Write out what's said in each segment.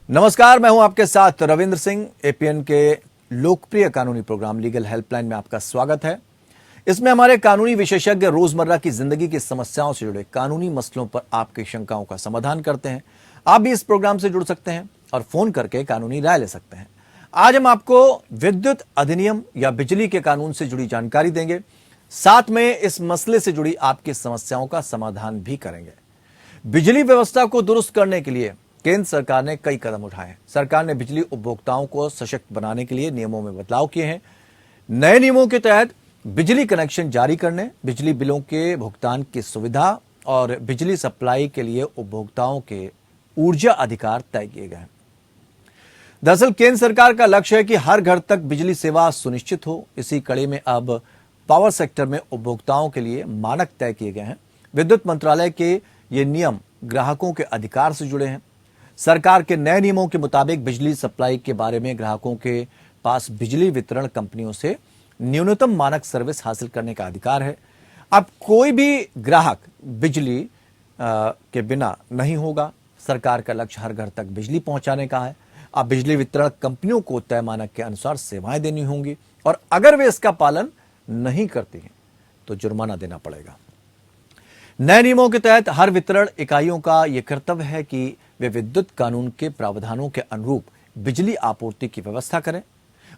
नमस्कार, मैं हूं आपके साथ रविंद्र सिंह। एपीएन के लोकप्रिय कानूनी प्रोग्राम लीगल हेल्पलाइन में आपका स्वागत है। इसमें हमारे कानूनी विशेषज्ञ रोजमर्रा की जिंदगी की समस्याओं से जुड़े कानूनी मसलों पर आपकी शंकाओं का समाधान करते हैं। आप भी इस प्रोग्राम से जुड़ सकते हैं और फोन करके कानूनी राय ले सकते हैं। आज हम आपको विद्युत अधिनियम या बिजली के कानून से जुड़ी जानकारी देंगे, साथ में इस मसले से जुड़ी आपकी समस्याओं का समाधान भी करेंगे। बिजली व्यवस्था को दुरुस्त करने के लिए केंद्र सरकार ने कई कदम उठाए हैं। सरकार ने बिजली उपभोक्ताओं को सशक्त बनाने के लिए नियमों में बदलाव किए हैं। नए नियमों के तहत बिजली कनेक्शन जारी करने, बिजली बिलों के भुगतान की सुविधा और बिजली सप्लाई के लिए उपभोक्ताओं के ऊर्जा अधिकार तय किए गए हैं। दरअसल केंद्र सरकार का लक्ष्य है कि हर घर तक बिजली सेवा सुनिश्चित हो। इसी कड़ी में अब पावर सेक्टर में उपभोक्ताओं के लिए मानक तय किए गए हैं। विद्युत मंत्रालय के ये नियम ग्राहकों के अधिकार से जुड़े हैं। सरकार के नए नियमों के मुताबिक बिजली सप्लाई के बारे में ग्राहकों के पास बिजली वितरण कंपनियों से न्यूनतम मानक सर्विस हासिल करने का अधिकार है। अब कोई भी ग्राहक बिजली के बिना नहीं होगा। सरकार का लक्ष्य हर घर तक बिजली पहुंचाने का है। अब बिजली वितरण कंपनियों को तय मानक के अनुसार सेवाएं देनी होंगी और अगर वे इसका पालन नहीं करती हैं तो जुर्माना देना पड़ेगा। नए नियमों के तहत हर वितरण इकाइयों का यह कर्तव्य है कि वे विद्युत कानून के प्रावधानों के अनुरूप बिजली आपूर्ति की व्यवस्था करें।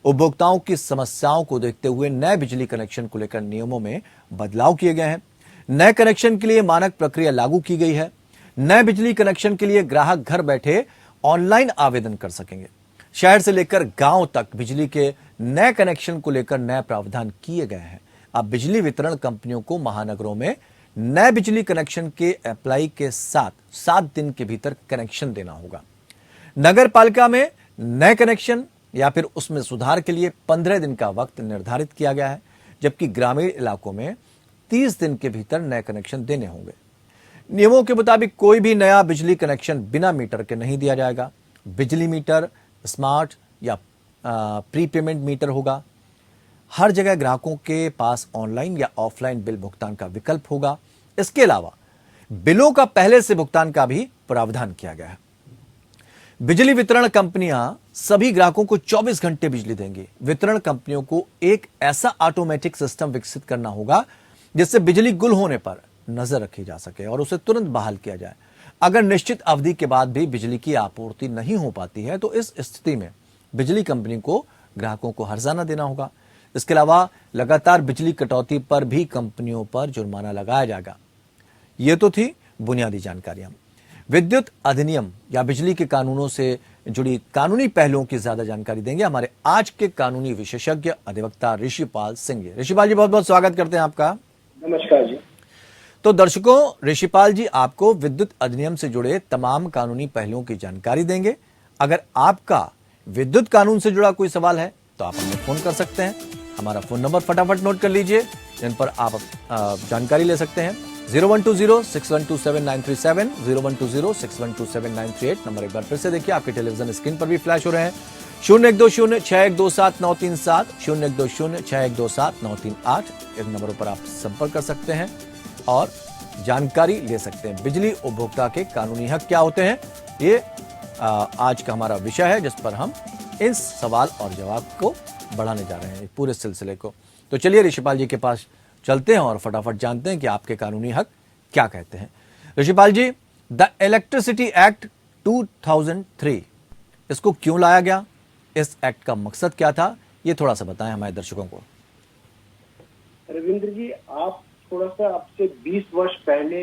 उपभोक्ताओं की समस्याओं को देखते हुए नए बिजली कनेक्शन को लेकर नियमों में बदलाव किए गए हैं। नए कनेक्शन के लिए मानक प्रक्रिया लागू की गई है। नए बिजली कनेक्शन के लिए ग्राहक घर बैठे ऑनलाइन आवेदन कर सकेंगे। शहर से लेकर गांव तक बिजली के नए कनेक्शन को लेकर नए प्रावधान किए गए हैं। अब बिजली वितरण कंपनियों को महानगरों में नए बिजली कनेक्शन के अप्लाई के साथ 7 दिन के भीतर कनेक्शन देना होगा। नगर पालिका में नए कनेक्शन या फिर उसमें सुधार के लिए 15 दिन का वक्त निर्धारित किया गया है, जबकि ग्रामीण इलाकों में 30 दिन के भीतर नए कनेक्शन देने होंगे। नियमों के मुताबिक कोई भी नया बिजली कनेक्शन बिना मीटर के नहीं दिया जाएगा। बिजली मीटर स्मार्ट या प्रीपेमेंट मीटर होगा। हर जगह ग्राहकों के पास ऑनलाइन या ऑफलाइन बिल भुगतान का विकल्प होगा। इसके अलावा बिलों का पहले से भुगतान का भी प्रावधान किया गया है। बिजली वितरण कंपनियां सभी ग्राहकों को 24 घंटे बिजली देंगी। वितरण कंपनियों को एक ऐसा ऑटोमेटिक सिस्टम विकसित करना होगा जिससे बिजली गुल होने पर नजर रखी जा सके और उसे तुरंत बहाल किया जाए। अगर निश्चित अवधि के बाद भी बिजली की आपूर्ति नहीं हो पाती है तो इस स्थिति में बिजली कंपनी को ग्राहकों को हर्जाना देना होगा। इसके अलावा लगातार बिजली कटौती पर भी कंपनियों पर जुर्माना लगाया जाएगा। ये तो थी बुनियादी जानकारियां। विद्युत अधिनियम या बिजली के कानूनों से जुड़ी कानूनी पहलुओं की ज्यादा जानकारी देंगे हमारे आज के कानूनी विशेषज्ञ अधिवक्ता ऋषिपाल सिंह जी। ऋषिपाल जी, बहुत बहुत स्वागत करते हैं आपका। नमस्कार जी। तो दर्शकों, ऋषिपाल जी आपको विद्युत अधिनियम से जुड़े तमाम कानूनी पहलुओं की जानकारी देंगे। अगर आपका विद्युत कानून से जुड़ा कोई सवाल है तो आप हमें फोन कर सकते हैं। हमारा फोन नंबर फटाफट नोट कर लीजिए, जिन पर आप जानकारी ले सकते हैं। 0120612793 0120612793 नंबर एक बार फिर से देखिए, आपके टेलीविजन स्क्रीन पर भी फ्लैश हो रहे हैं। 01206127 01206127 इन नंबरों पर आप संपर्क कर सकते हैं और जानकारी ले सकते हैं। बिजली उपभोक्ता के कानूनी हक क्या होते हैं, ये आज का हमारा विषय है, जिस पर हम इन सवाल और जवाब को बढ़ाने जा रहे हैं पूरे सिलसिले को। तो चलिए ऋषिपाल जी के पास चलते हैं और फटाफट जानते हैं कि आपके कानूनी हक क्या कहते हैं। ऋषिपाल जी, द इलेक्ट्रिसिटी एक्ट 2003 इसको क्यों लाया गया, इस एक्ट का मकसद क्या था, ये थोड़ा सा बताएं हमारे दर्शकों को। रविंद्र जी, आप थोड़ा सा आपसे 20 वर्ष पहले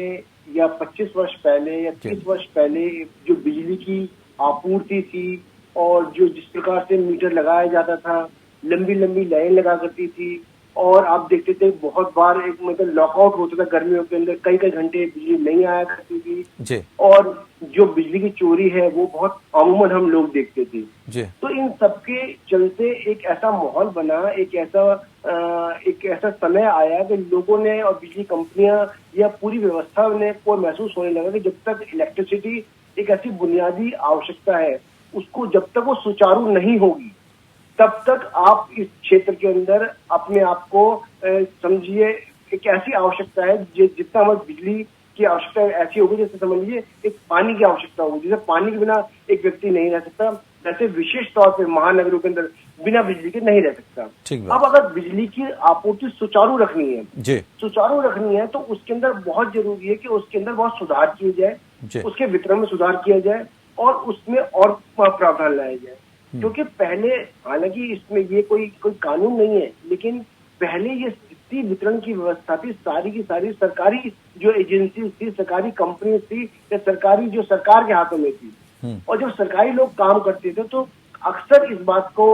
या 25 वर्ष पहले या 30 वर्ष पहले जो बिजली की आपूर्ति थी और जो जिस प्रकार से मीटर लगाया जाता था, लंबी लंबी लाइन लगा करती थी और आप देखते थे बहुत बार एक मतलब लॉकआउट होता था गर्मियों के अंदर, कई कई घंटे बिजली नहीं आया करती थी जी। और जो बिजली की चोरी है वो बहुत अमूमन हम लोग देखते थे जी। तो इन सबके चलते एक ऐसा माहौल बना, एक ऐसा समय आया कि लोगों ने और बिजली कंपनियां या पूरी व्यवस्था ने को महसूस होने लगा कि जब तक इलेक्ट्रिसिटी एक ऐसी बुनियादी आवश्यकता है, उसको जब तक वो सुचारू नहीं होगी तब तक आप इस क्षेत्र के अंदर अपने आप को समझिए एक ऐसी आवश्यकता है जितना हमें बिजली की आवश्यकता ऐसी होगी, जैसे समझ लीजिए एक पानी की आवश्यकता होगी, जैसे पानी के बिना एक व्यक्ति नहीं रह सकता, वैसे विशेष तौर पे महानगरों के अंदर बिना बिजली के नहीं रह सकता। अब अगर बिजली की आपूर्ति सुचारू रखनी है, सुचारू रखनी है, तो उसके अंदर बहुत जरूरी है कि उसके अंदर बहुत सुधार किए जाए, उसके वितरण में सुधार किया जाए और उसमें और प्रावधान लाया जाए। क्योंकि पहले, हालांकि इसमें ये कोई कानून नहीं है, लेकिन पहले ये जितनी वितरण की व्यवस्था थी सारी की सारी सरकारी जो एजेंसी थी, सरकारी कंपनी थी या सरकारी जो सरकार के हाथों में थी। और जब सरकारी लोग काम करते थे तो अक्सर इस बात को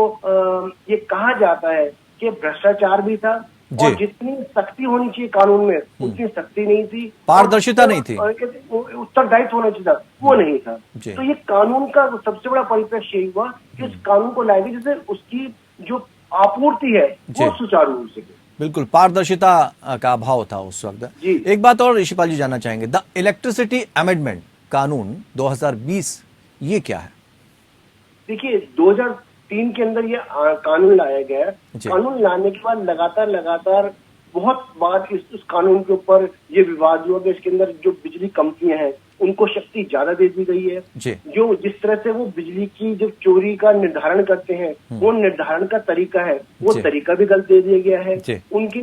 ये कहा जाता है कि भ्रष्टाचार भी था और जितनी सख्ती होनी चाहिए कानून में उतनी सख्ती नहीं थी, पारदर्शिता नहीं थी, उत्तरदायित्व होना चाहिए था वो नहीं था। तो ये कानून का सबसे बड़ा परिप्रेक्ष्य यही हुआ कि इस कानून को लाए गए जिससे उसकी जो आपूर्ति है वो सुचारू हो सके। बिल्कुल, पारदर्शिता का अभाव था उस वक्त। एक बात और ऋषिपाल जी जानना चाहेंगे, द इलेक्ट्रिसिटी अमेंडमेंट कानून 2020 ये क्या है? देखिए 2003 के अंदर ये कानून लाया गया। कानून लाने के बाद लगातार बहुत बार इस कानून के ऊपर ये विवाद हुआ कि इसके अंदर जो बिजली कंपनियां हैं उनको शक्ति ज्यादा दे दी गई है, जो जिस तरह से वो बिजली की जो चोरी का निर्धारण करते हैं वो निर्धारण का तरीका है वो तरीका भी गलत दे दिया गया है। उनकी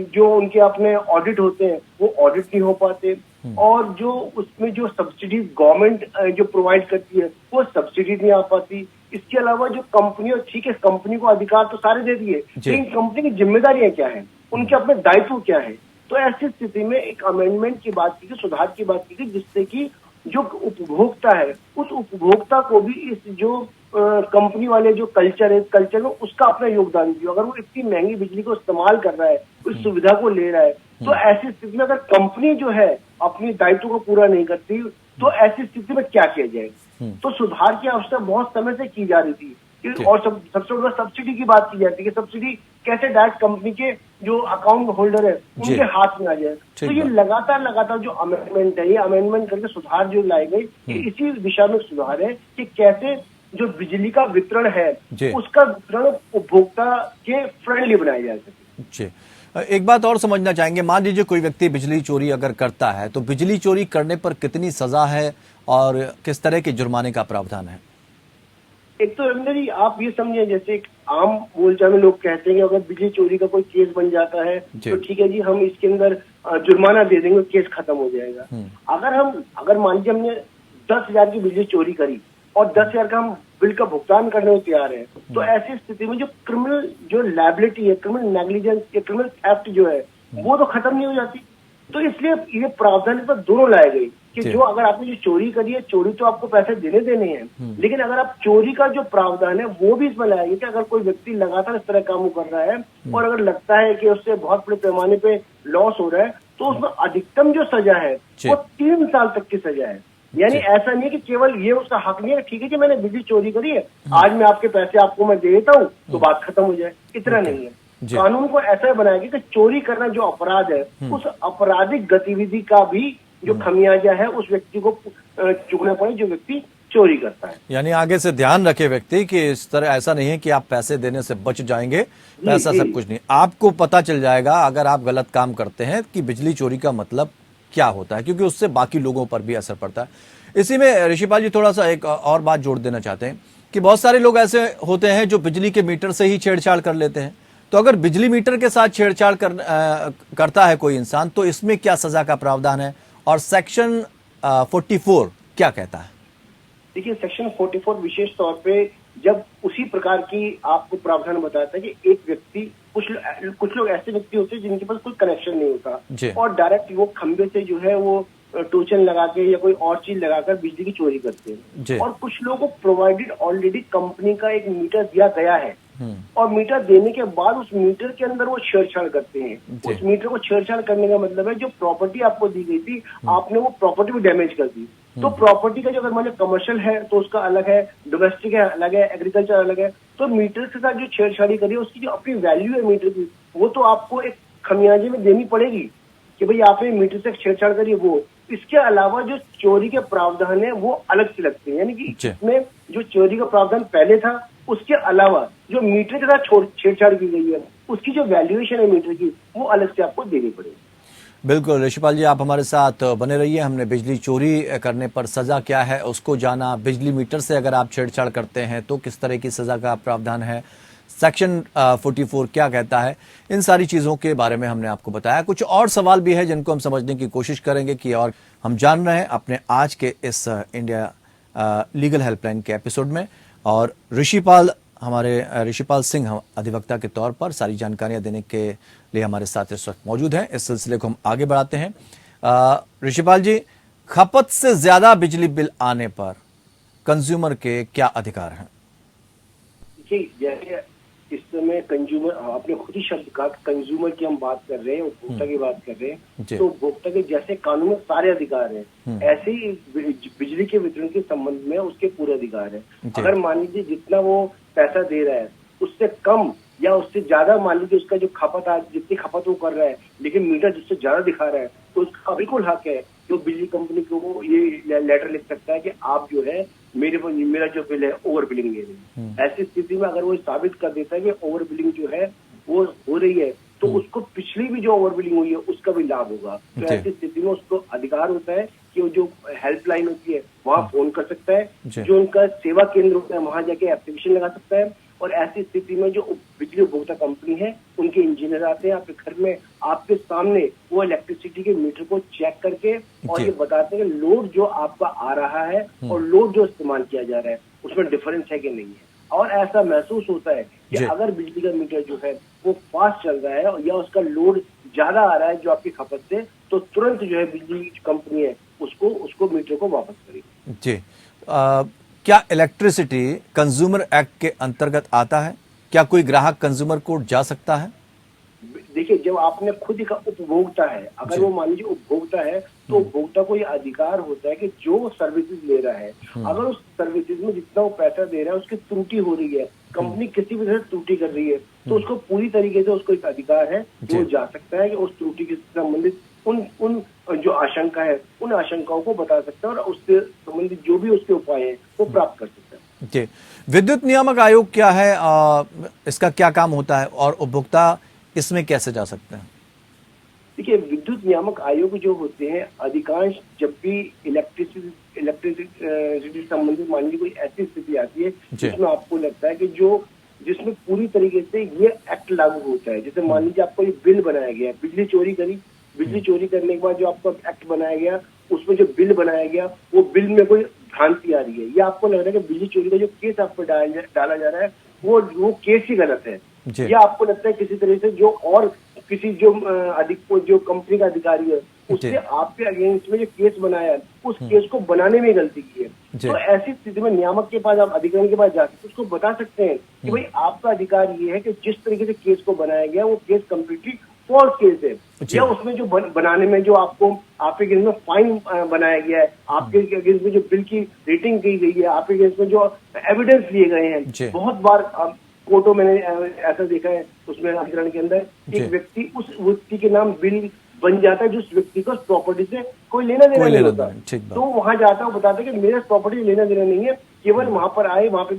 जो उनके अपने ऑडिट होते हैं वो ऑडिट नहीं हो पाते और जो उसमें जो सब्सिडी गवर्नमेंट जो प्रोवाइड करती है वो सब्सिडी नहीं आ पाती। इसके अलावा जो कंपनी, ठीक है कंपनी को अधिकार तो सारे दे दिए, लेकिन कंपनी की जिम्मेदारियां क्या है, उनके अपने दायित्व क्या है। तो ऐसी स्थिति में एक अमेंडमेंट की बात की गई, सुधार की बात की गई, जिससे कि जो उपभोक्ता है उस उपभोक्ता को भी इस जो कंपनी वाले जो कल्चर में उसका अपना योगदान दिया। अगर वो इतनी महंगी बिजली को इस्तेमाल कर रहा है, उस सुविधा को ले रहा है, तो ऐसी स्थिति में अगर कंपनी जो है अपनी दायित्व को पूरा नहीं करती तो ऐसी स्थिति में क्या किया जाए। तो सुधार की आवश्यकता बहुत समय से की जा रही थी और सबसे बड़ा सब्सिडी की बात की जाती है कि सब्सिडी कैसे डायरेक्ट कंपनी के जो अकाउंट होल्डर है उनके हाथ में आ जाए। तो ये लगातार जो अमेंडमेंट है, ये अमेंडमेंट करके सुधार जो लाए गए, इसी दिशा में सुधार है कि कैसे जो बिजली का वितरण है उसका वितरण उपभोक्ता के फ्रेंडली बनाया जा सके। एक बात और समझना चाहेंगे, मान लीजिए कोई व्यक्ति बिजली चोरी अगर करता है तो बिजली चोरी करने पर कितनी सजा है और किस तरह के जुर्माने का प्रावधान है? एक तो रविंद्र जी आप ये समझिए, जैसे एक आम बोलचाल में लोग कहते हैं कि अगर बिजली चोरी का कोई केस बन जाता है तो ठीक है जी, हम इसके अंदर जुर्माना दे देंगे, केस खत्म हो जाएगा। अगर मान लीजिए हमने 10,000 की बिजली चोरी करी और 10,000 का हम बिल का भुगतान करने को तैयार है, तो ऐसी स्थिति में जो क्रिमिनल जो लायबिलिटी है, क्रिमिनल नेग्लिजेंस या क्रिमिनल थेफ्ट जो है वो तो खत्म नहीं हो जाती। तो इसलिए ये प्रावधान पर दोनों लाए गए कि जो अगर आपने जो चोरी करी है, चोरी तो आपको पैसे देने हैं, लेकिन अगर आप चोरी का जो प्रावधान है वो भी इसमें लाया गया कि अगर कोई व्यक्ति लगातार इस तरह काम कर रहा है और अगर लगता है कि उससे बहुत बड़े पैमाने पे लॉस हो रहा है तो उसमें अधिकतम जो सजा है वो 3 साल तक की सजा है। यानी ऐसा नहीं है कि केवल ये उसका हक नहीं है, ठीक है कि मैंने बिजली चोरी करी है, आज मैं आपके पैसे आपको मैं दे देता हूँ तो बात खत्म हो जाए, इतना नहीं है। कानून को ऐसा बनाया गया कि चोरी करना जो अपराध है उस आपराधिक गतिविधि का भी जो खमियाजा है उस व्यक्ति को चुकना पड़े जो व्यक्ति चोरी करता है। यानी आगे से ध्यान रखे व्यक्ति कि इस तरह ऐसा नहीं है कि आप पैसे देने से बच जाएंगे, पैसा सब कुछ नहीं, आपको पता चल जाएगा अगर आप गलत काम करते हैं कि बिजली चोरी का मतलब क्या होता है, क्योंकि उससे बाकी लोगों पर भी असर पड़ता है। इसी में ऋषिपाल जी थोड़ा सा एक और बात जोड़ देना चाहते हैं कि बहुत सारे लोग ऐसे होते हैं जो बिजली के मीटर से ही छेड़छाड़ कर लेते हैं, तो अगर बिजली मीटर के साथ छेड़छाड़ करता है कोई इंसान तो इसमें क्या सजा का प्रावधान है और सेक्शन 44 क्या कहता है? देखिए सेक्शन 44 विशेष तौर पे जब उसी प्रकार की आपको प्रावधान बताता है कि एक व्यक्ति, कुछ लोग ऐसे व्यक्ति होते हैं जिनके पास कोई कनेक्शन नहीं होता और डायरेक्ट वो खंबे से जो है वो टोचन लगा के या कोई और चीज लगाकर बिजली की चोरी करते हैं। और कुछ लोगों को प्रोवाइडेड ऑलरेडी कंपनी का एक मीटर दिया गया है और मीटर देने के बाद उस मीटर के अंदर वो छेड़छाड़ करते हैं। उस मीटर को छेड़छाड़ करने का मतलब है जो प्रॉपर्टी आपको दी गई थी आपने वो प्रॉपर्टी भी डैमेज कर दी। तो प्रॉपर्टी का जो अगर मान लो कमर्शियल है तो उसका अलग है, डोमेस्टिक है अलग है, एग्रीकल्चर अलग है। तो मीटर के साथ जो छेड़छाड़ी करी है उसकी जो अपनी वैल्यू है मीटर की वो तो आपको एक खमियाजे में देनी पड़ेगी कि भाई आपने मीटर से छेड़छाड़ करी वो। इसके अलावा जो चोरी के प्रावधान है वो अलग से लगते हैं, यानी कि इसमें जो चोरी का प्रावधान पहले था उसके अलावा जो मीटर के साथ छेड़छाड़ की गई है उसकी जो वैल्यूएशन है मीटर की वो अलग से आपको देनी पड़ेगी। बिल्कुल ऋषिपाल जी, आप हमारे साथ बने रहिए। हमने बिजली चोरी करने पर सजा क्या है उसको जाना, बिजली मीटर से अगर आप छेड़छाड़ करते हैं तो किस तरह की सजा का प्रावधान है, सेक्शन 44 क्या कहता है, इन सारी चीज़ों के बारे में हमने आपको बताया। कुछ और सवाल भी है जिनको हम समझने की कोशिश करेंगे कि और हम जान रहे हैं अपने आज के इस इंडिया लीगल हेल्पलाइन के एपिसोड में। और हमारे ऋषिपाल सिंह हम अधिवक्ता के तौर पर सारी जानकारियां देने के लिए हमारे साथ इस वक्त मौजूद हैं। इस सिलसिले को हम आगे बढ़ाते हैं। ऋषिपाल जी, खपत से ज्यादा बिजली बिल आने पर कंज्यूमर के क्या अधिकार हैं? जी, जैसे इस समय कंज्यूमर, आपने खुद ही शब्द कहा, कंज्यूमर की हम बात कर रहे हैं, उपभोक्ता की बात कर रहे हैं, तो उपभोक्ता के जैसे कानून में सारे अधिकार हैं, ऐसे ही बिजली के वितरण के संबंध में उसके पूरे अधिकार हैं। अगर मान लीजिए जितना वो पैसा दे रहा है उससे कम या उससे ज्यादा, मान लीजिए उसका जो खपत आज जितनी खपत वो कर रहा है लेकिन मीटर जिससे ज्यादा दिखा रहा है, तो उसका बिल्कुल हक है जो बिजली कंपनी को वो ये लेटर लिख सकता है कि आप जो है मेरा जो बिल है ओवर बिलिंग ले रही है। ऐसी स्थिति में अगर वो साबित कर देता है कि ओवर बिलिंग जो है वो हो रही है, तो उसको पिछली भी जो ओवर बिलिंग हुई है उसका भी लाभ होगा। तो ऐसी स्थिति में उसको अधिकार होता है कि वो जो हेल्पलाइन होती है वहां फोन कर सकता है, जो उनका सेवा केंद्र होता है वहां जाके एप्लीकेशन लगा सकता है। और ऐसी स्थिति में जो बिजली उपभोक्ता कंपनी है उनके इंजीनियर आते हैं आपके घर में, आपके सामने वो इलेक्ट्रिसिटी के मीटर को चेक करके और ये बताते हैं कि लोड जो आपका आ रहा है और लोड जो इस्तेमाल किया जा रहा है उसमें डिफरेंस है कि नहीं है। और ऐसा महसूस होता है कि अगर बिजली का मीटर जो है वो फास्ट चल रहा है या उसका लोड ज्यादा आ रहा है जो आपकी खपत से, तो तुरंत जो है बिजली कंपनी है उसको मीटर को वापस करेगी। जी, क्या इलेक्ट्रिसिटी कंज्यूमर एक्ट के अंतर्गत आता है? क्या कोई ग्राहक कंज्यूमर कोर्ट जा सकता है? देखिए, जब आपने खुद ही का उपभोक्ता है, अगर वो मान लीजिए उपभोक्ता है तो उपभोक्ता को ये अधिकार होता है कि जो सर्विसेज ले रहा है, अगर उस सर्विसेज में जितना वो पैसा दे रहा है उसकी त्रुटि हो रही है, कंपनी किसी भी तरह से त्रुटि कर रही है, तो उसको पूरी तरीके से उसको एक अधिकार है कि वो जा सकता है कि उस त्रुटि के संबंधित उन जो आशंका है उन आशंकाओं को बता सकता है और उससे संबंधित जो भी उसके उपाय है वो प्राप्त कर सकता है। जी, विद्युत नियामक आयोग क्या है, इसका क्या काम होता है और उपभोक्ता इसमें कैसे जा सकते हैं? देखिए, विद्युत नियामक आयोग जो होते हैं अधिकांश जब भी इलेक्ट्रिसिटी संबंधित मान लीजिए कोई ऐसी स्थिति आती है जिसमें आपको लगता है कि जिसमें पूरी तरीके से ये एक्ट लागू होता है, जैसे मान लीजिए आपको ये बिल बनाया गया, बिजली चोरी करने के बाद जो आपको एक्ट बनाया गया उसमें जो बिल बनाया गया वो बिल में कोई भ्रांति आ रही है या आपको लग रहा है कि बिजली चोरी का जो केस आप पर डाला जा रहा है वो केस ही गलत है, या आपको लगता है किसी तरह से जो कंपनी का अधिकारी है उसने आपके अगेंस्ट में जो केस बनाया है उस केस को बनाने में गलती की है, तो ऐसी स्थिति में नियामक के पास आप अधिकारी के पास जाकर उसको बता सकते हैं कि भाई आपका अधिकार ये है कि जिस तरीके से केस को बनाया गया वो केस कम्प्लीटली फॉल्स केस है, या उसमें जो बनाने में जो आपके अगेंस्ट में फाइन बनाया गया है, आपके अगेंस्ट में जो बिल की रेटिंग की गई है, आपके अगेंस्ट में जो एविडेंस लिए गए हैं, बहुत बार कोर्टों में ऐसा देखा है उसमें अधिकरण के अंदर एक व्यक्ति उस व्यक्ति के नाम बिल बन जाता है जिस व्यक्ति को प्रॉपर्टी से कोई लेना देना नहीं होता, तो वहां जाता है बताता है कि मेरे प्रॉपर्टी लेना देना नहीं है, केवल वहां पर आए, वहां पे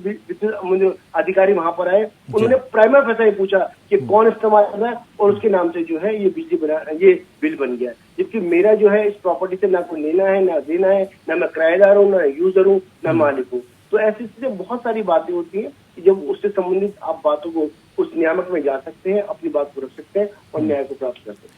अधिकारी वहां पर आए, उन्होंने प्राइमरी फैसा ही पूछा कि कौन इस्तेमाल कर रहा है और उसके नाम से जो है ये बिल बन गया, जबकि मेरा जो है इस प्रॉपर्टी से ना कोई लेना है ना देना है, ना मैं किराएदार हूँ ना यूजर हूँ ना मालिक हूँ। तो ऐसी स्थिति बहुत सारी बातें होती हैं कि जब उससे संबंधित आप बातों को उस नियामक में जा सकते हैं, अपनी बात को रख सकते हैं और न्याय को प्राप्त कर सकते हैं।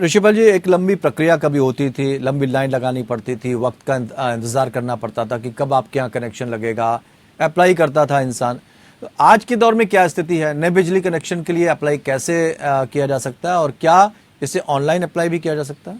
ऋषिपाल जी, एक लंबी प्रक्रिया कभी होती थी, लंबी लाइन लगानी पड़ती थी, वक्त का इंतजार करना पड़ता था कि कब आपके यहाँ कनेक्शन लगेगा, अप्लाई करता था इंसान। तो आज के दौर में क्या स्थिति है? नए बिजली कनेक्शन के लिए अप्लाई कैसे किया जा सकता है और क्या इसे ऑनलाइन अप्लाई भी किया जा सकता है?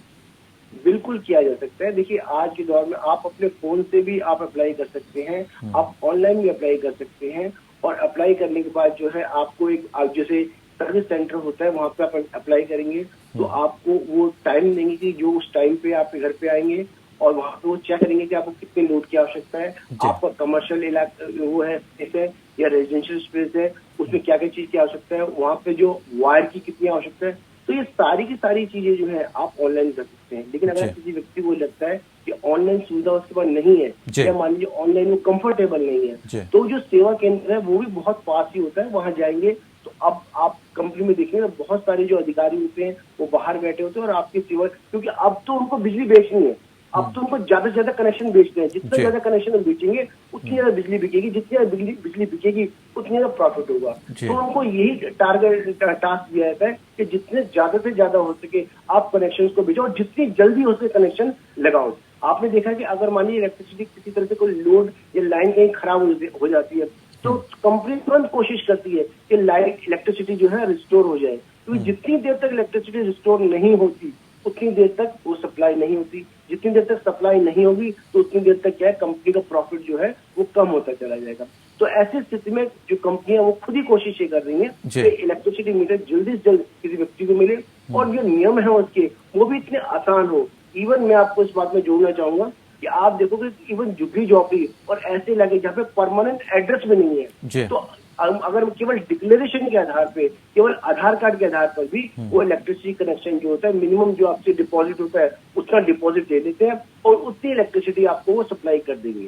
बिल्कुल किया जा सकता है। देखिए, आज के दौर में आप अपने फोन से भी आप अप्लाई कर सकते हैं, आप ऑनलाइन भी अप्लाई कर सकते हैं, और अप्लाई करने के बाद जो है आपको जैसे सर्विस सेंटर होता है वहां पे आप अप्लाई करेंगे तो आपको वो टाइम देंगे कि जो उस टाइम पे आपके घर पे आएंगे और वहां पे वो चेक करेंगे कि आपको कितने लोड की आवश्यकता है, आपका कमर्शियल इलाका वो है स्पेस है या रेजिडेंशियल स्पेस है, उसमें क्या क्या चीज की आवश्यकता है, वहां पे जो वायर की कितनी आवश्यकता है, तो ये सारी की सारी चीजें जो है आप ऑनलाइन कर सकते हैं। लेकिन अगर किसी व्यक्ति को लगता है कि ऑनलाइन सुविधा उसके पास नहीं है या मान लीजिए ऑनलाइन वो कंफर्टेबल नहीं है, तो जो सेवा केंद्र है वो भी बहुत पास ही होता है, वहां जाएंगे तो अब आप कंपनी में देखिए ना, बहुत सारे जो अधिकारी होते हैं वो बाहर बैठे होते हैं और आपके सिवा, क्योंकि अब तो उनको बिजली बेचनी है, अब तो उनको ज्यादा से ज्यादा कनेक्शन बेचते हैं। जितना जी। ज्यादा कनेक्शन बेचेंगे उतनी ज्यादा बिजली बिकेगी, जितनी ज्यादा बिजली बिकेगी उतनी ज्यादा प्रॉफिट होगा। जी। तो उनको यही टास्क दिया जाता है कि जितने ज्यादा से ज्यादा हो सके आप कनेक्शन को बेचो और जितनी जल्दी हो सके कनेक्शन लगाओ। आपने देखा कि अगर मानिए इलेक्ट्रिसिटी किसी तरह से कोई लोड या लाइन कहीं खराब हो जाती है तो कंपनी तुरंत कोशिश करती है कि लाइट इलेक्ट्रिसिटी जो है रिस्टोर हो जाए, क्योंकि जितनी देर तक इलेक्ट्रिसिटी रिस्टोर नहीं होती उतनी देर तक वो सप्लाई नहीं होती, जितनी देर तक सप्लाई नहीं होगी तो उतनी देर तक क्या है, कंपनी का प्रॉफिट जो है वो कम होता चला जाएगा। तो ऐसी स्थिति में जो कंपनियां वो खुद ही कोशिश ये कर रही है कि इलेक्ट्रिसिटी मीटर जल्दी से जल्द किसी व्यक्ति को मिले और जो नियम है उसके वो भी इतने आसान हो। इवन मैं आपको इस बात में जोड़ना चाहूंगा कि आप देखोगे इवन झुग्गी झोपड़ी और ऐसे इलाके जहाँ पे परमानेंट एड्रेस भी नहीं है, तो अगर केवल डिक्लेरेशन के आधार पे, केवल आधार कार्ड के आधार पर भी वो इलेक्ट्रिसिटी कनेक्शन जो होता है, मिनिमम जो आपसे डिपॉजिट होता है उतना डिपॉजिट दे देते हैं और उतनी इलेक्ट्रिसिटी आपको वो सप्लाई कर देंगे।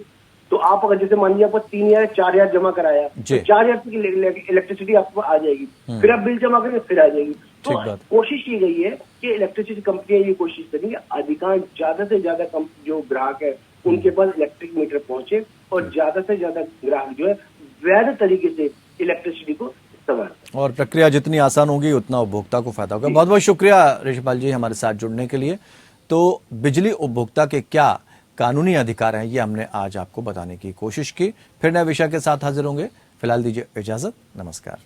तो आप अगर जैसे मान लीजिए आपको 3,000 या 4,000 जमा कराया तो 4,000 की इलेक्ट्रिसिटी आपको आ जाएगी, फिर आप बिल जमा करेंगे फिर आ जाएगी। तो कोशिश की गई है कि इलेक्ट्रिसिटी कंपनियां ये कोशिश करेंगे अधिकांश ज्यादा से ज्यादा जो ग्राहक है उनके पास इलेक्ट्रिक मीटर पहुंचे और ज्यादा से ज्यादा ग्राहक जो है वैध तरीके से इलेक्ट्रिसिटी को इस्तेमाल। और प्रक्रिया जितनी आसान होगी उतना उपभोक्ता को फायदा होगा। बहुत बहुत शुक्रिया ऋषिपाल जी हमारे साथ जुड़ने के लिए। तो बिजली उपभोक्ता के क्या कानूनी अधिकार हैं ये हमने आज आपको बताने की कोशिश की। फिर नए विषय के साथ हाजिर होंगे। फिलहाल दीजिए इजाजत। नमस्कार।